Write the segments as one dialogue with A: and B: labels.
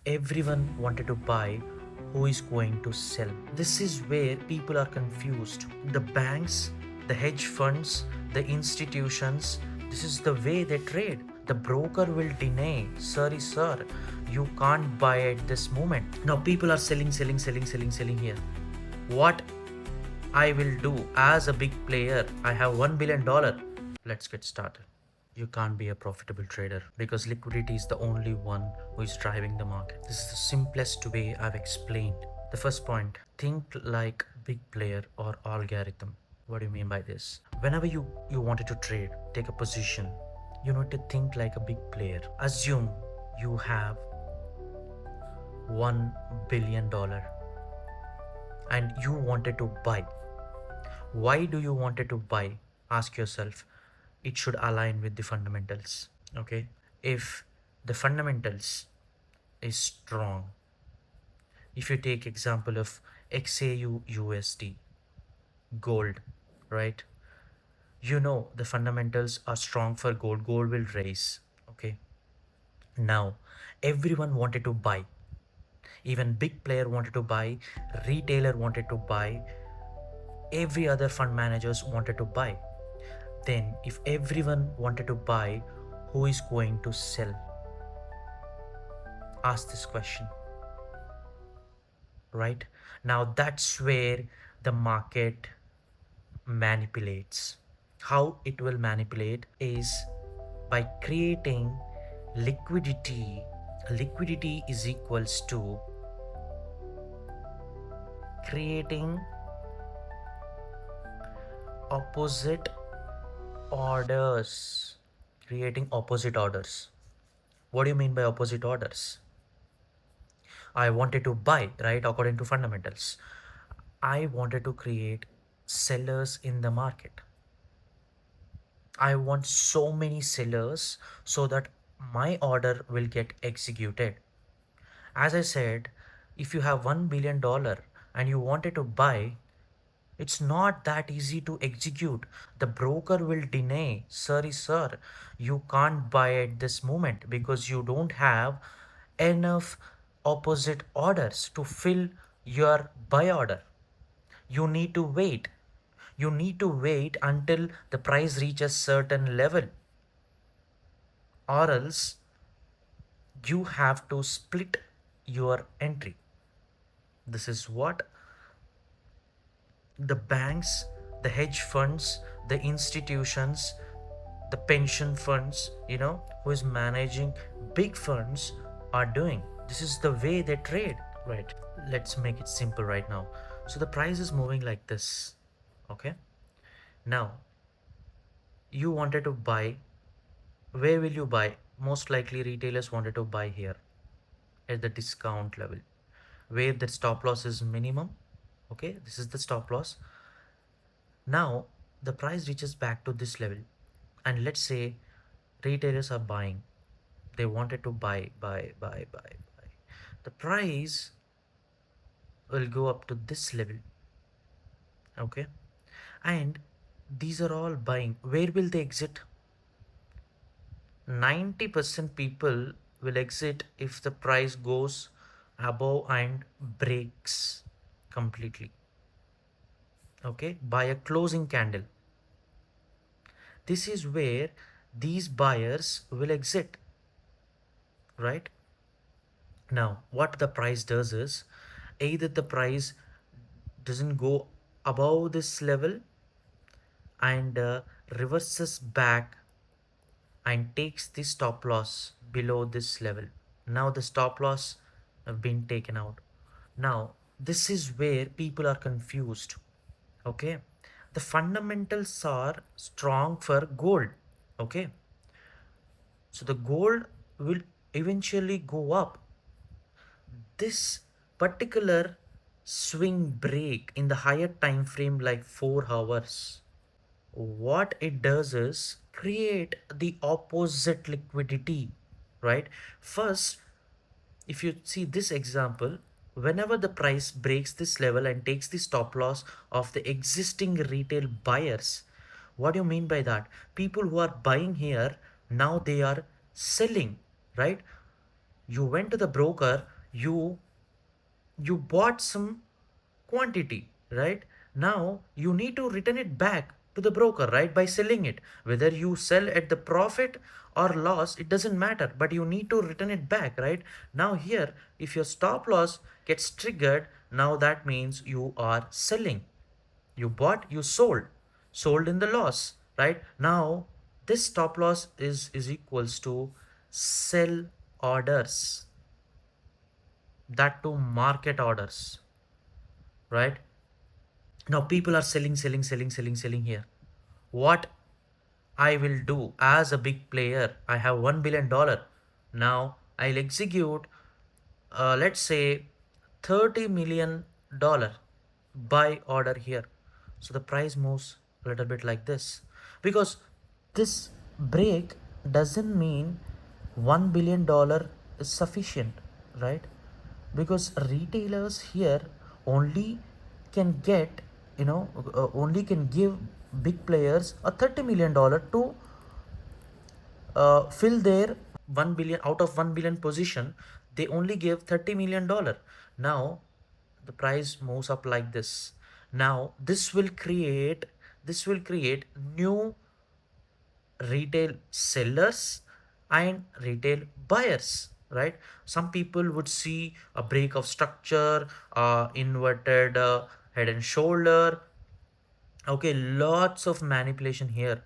A: everyone wanted to buy, who is going to sell? This is where people are confused. The banks, the hedge funds, the institutions, this is the way they trade. The broker will deny, sorry, sir, you can't buy at this moment. Now people are selling here. What I will do as a big player, I have $1 billion. Let's get started. You can't be a profitable trader because liquidity is the only one who is driving the market. This is the simplest way I've explained. The first point, think like big player or algorithm. What do you mean by this? Whenever you wanted to trade, take a position, you need to think like a big player. Assume you have $1 billion and you wanted to buy. Why do you wanted to buy? Ask yourself. It should align with the fundamentals. Okay, if the fundamentals is strong, if you take example of xauusd gold, right? You know the fundamentals are strong for gold. Gold will raise. Okay, now everyone wanted to buy. Even big player wanted to buy, retailer wanted to buy, every other fund managers wanted to buy. Then if everyone wanted to buy, who is going to sell? Ask this question. Right now, that's where the market manipulates. How it will manipulate is by creating liquidity. Liquidity is equals to creating opposite orders. Creating opposite orders. What do you mean by opposite orders? I wanted to buy, right, according to fundamentals. I wanted to create sellers in the market. I want so many sellers so that my order will get executed. As I said, if you have $1 billion and you wanted to buy, it's not that easy to execute. The broker will deny, sorry, sir, you can't buy at this moment because you don't have enough opposite orders to fill your buy order. You need to wait. You need to wait until the price reaches certain level, or else you have to split your entry. This is what the banks, the hedge funds, the institutions, the pension funds, who is managing big funds are doing. This is the way they trade. Right. Let's make it simple right now. So the price is moving like this. Okay. Now you wanted to buy. Where will you buy? Most likely retailers wanted to buy here at the discount level where the stop loss is minimum. Okay, this is the stop loss. Now the price reaches back to this level, and let's say retailers are buying. They wanted to buy. The price will go up to this level. Okay, and these are all buying. Where will they exit? 90% people will exit if the price goes above and breaks completely. Okay, by a closing candle. This is where these buyers will exit. Right now, what the price does is either the price doesn't go above this level and reverses back and takes the stop loss below this level. Now the stop loss have been taken out. Now this is where people are confused. Okay, the fundamentals are strong for gold. Okay, so the gold will eventually go up. This particular swing break in the higher time frame, like 4 hours, what it does is create the opposite liquidity. Right, first, if you see this example, whenever the price breaks this level and takes the stop loss of the existing retail buyers, what do you mean by that? People who are buying here, now they are selling. Right, You went to the broker, you bought some quantity, right? Now you need to return it back to the broker, right? By selling it. Whether you sell at the profit or loss, it doesn't matter, but you need to return it back, right? Now here, if your stop loss gets triggered, now that means you are selling. You bought, you sold in the loss, right? Now this stop loss is equals to sell orders, that to market orders, right? Now people are selling here. What I will do as a big player, I have $1 billion. Now I'll execute, let's say, $30 million buy order here. So the price moves a little bit like this, because this break doesn't mean $1 billion is sufficient, right? Because retailers here only can get, only can give big players a $30 million to fill their 1 billion. Out of 1 billion position, they only give $30 million. Now the price moves up like this. Now this will create new retail sellers and retail buyers, right? Some people would see a break of structure, inverted head and shoulder. Okay, lots of manipulation here.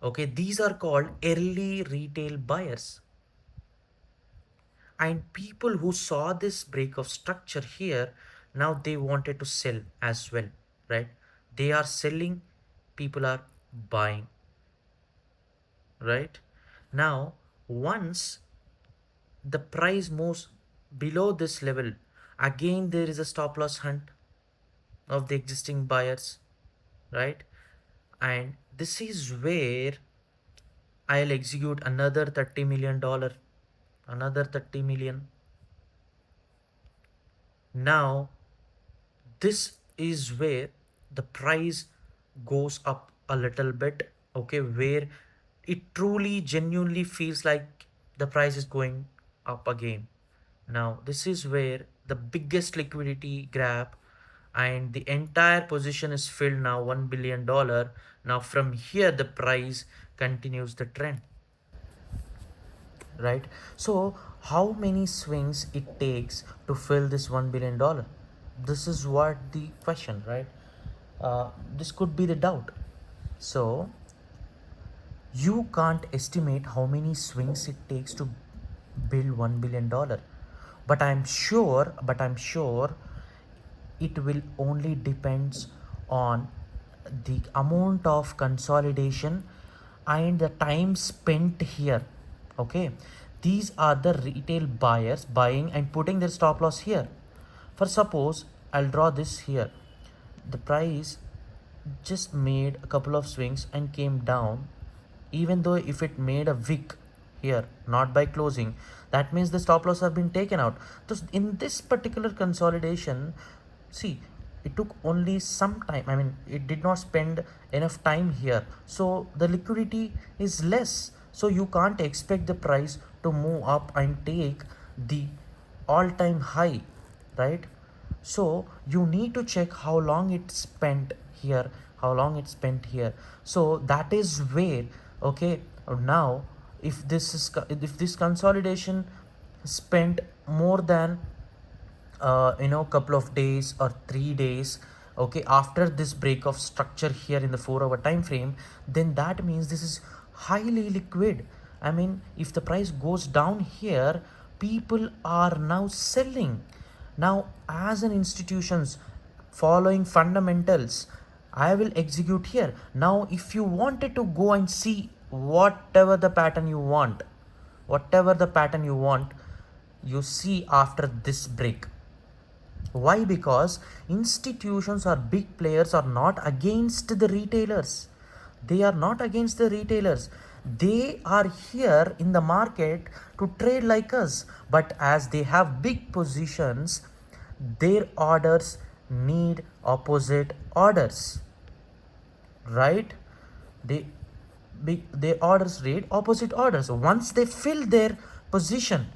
A: Okay, these are called early retail buyers. And people who saw this break of structure here, now they wanted to sell as well, right? They are selling, people are buying, right? Now once the price moves below this level, again there is a stop loss hunt of the existing buyers, right? And this is where I'll execute another $30 million, another 30 million. Now this is where the price goes up a little bit, okay, where it truly genuinely feels like the price is going up again. Now this is where the biggest liquidity grab, and the entire position is filled now, $1 billion. Now from here the price continues the trend, right? So how many swings it takes to fill this $1 billion? This is what the question, right? This could be the doubt. So you can't estimate how many swings it takes to build $1 billion, but I'm sure it will only depends on the amount of consolidation and the time spent here. Okay, these are the retail buyers buying and putting their stop loss here. For suppose I'll draw this here, the price just made a couple of swings and came down. Even though if it made a wick here, not by closing, that means the stop loss have been taken out. So in this particular consolidation, see, it took only some time. I mean, it did not spend enough time here, so the liquidity is less, so you can't expect the price to move up and take the all-time high, right? So you need to check how long it spent here, how long it spent here. So that is where, okay, now if this consolidation spent more than couple of days or 3 days, okay, after this break of structure here in the 4 hour time frame, then that means this is highly liquid. I mean, if the price goes down here, people are now selling. Now as an institutions following fundamentals, I will execute here. Now if you wanted to go and see whatever the pattern you want, whatever the pattern you want, you see after this break. Why? Because institutions or big players are not against the retailers. They are not against the retailers. They are here in the market to trade like us. But as they have big positions, their orders need opposite orders, right? They they orders read opposite orders. Once they fill their position,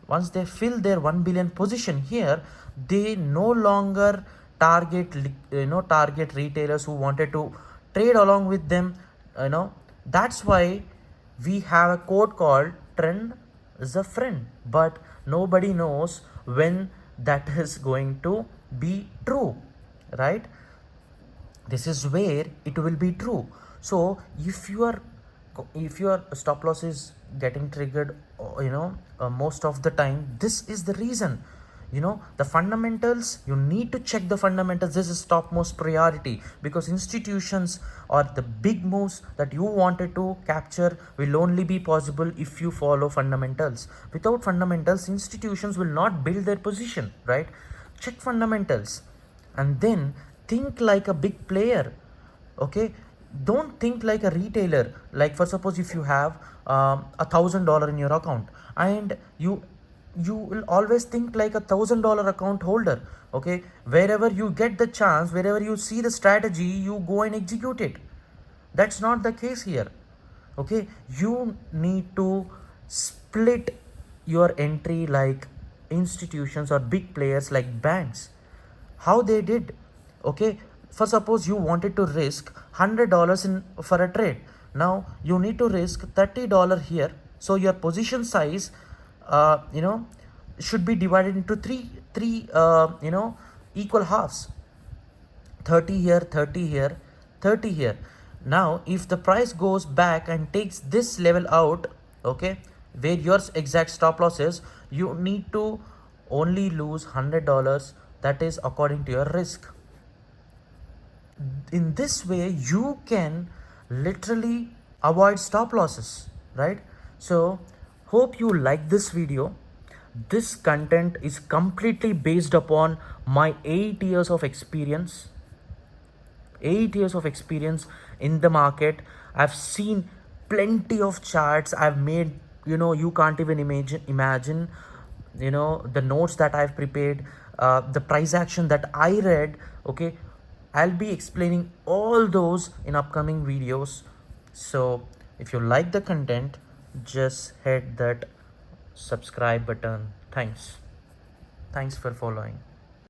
A: once they fill their 1 billion position here, they no longer target retailers who wanted to trade along with them. That's why we have a quote called trend is a friend, but nobody knows when that is going to be true, right? This is where it will be true. So if your stop loss is getting triggered, most of the time, this is the reason. The fundamentals, you need to check the fundamentals. This is topmost priority, because institutions or the big moves that you wanted to capture will only be possible if you follow fundamentals. Without fundamentals, institutions will not build their position, right? Check fundamentals and then think like a big player. Okay, don't think like a retailer. Like, for suppose if you have $1,000 in your account, and you will always think like $1,000 account holder. Okay, wherever you get the chance, wherever you see the strategy, you go and execute it. That's not the case here. Okay, you need to split your entry like institutions or big players like banks. How they did? Okay, for suppose you wanted to risk $100 in for a trade. Now you need to risk $30 here, so your position size uh, you know should be divided into three equal halves. 30 here, 30 here, 30 here. Now if the price goes back and takes this level out, okay, where your exact stop loss is, you need to only lose $100. That is according to your risk. In this way you can literally avoid stop losses, right? So hope you like this video. This content is completely based upon my 8 years of experience. 8 years of experience in the market. I've seen plenty of charts. I've made, you can't even imagine, the notes that I've prepared, the price action that I read. Okay, I'll be explaining all those in upcoming videos. So if you like the content, just hit that subscribe button. Thanks for following.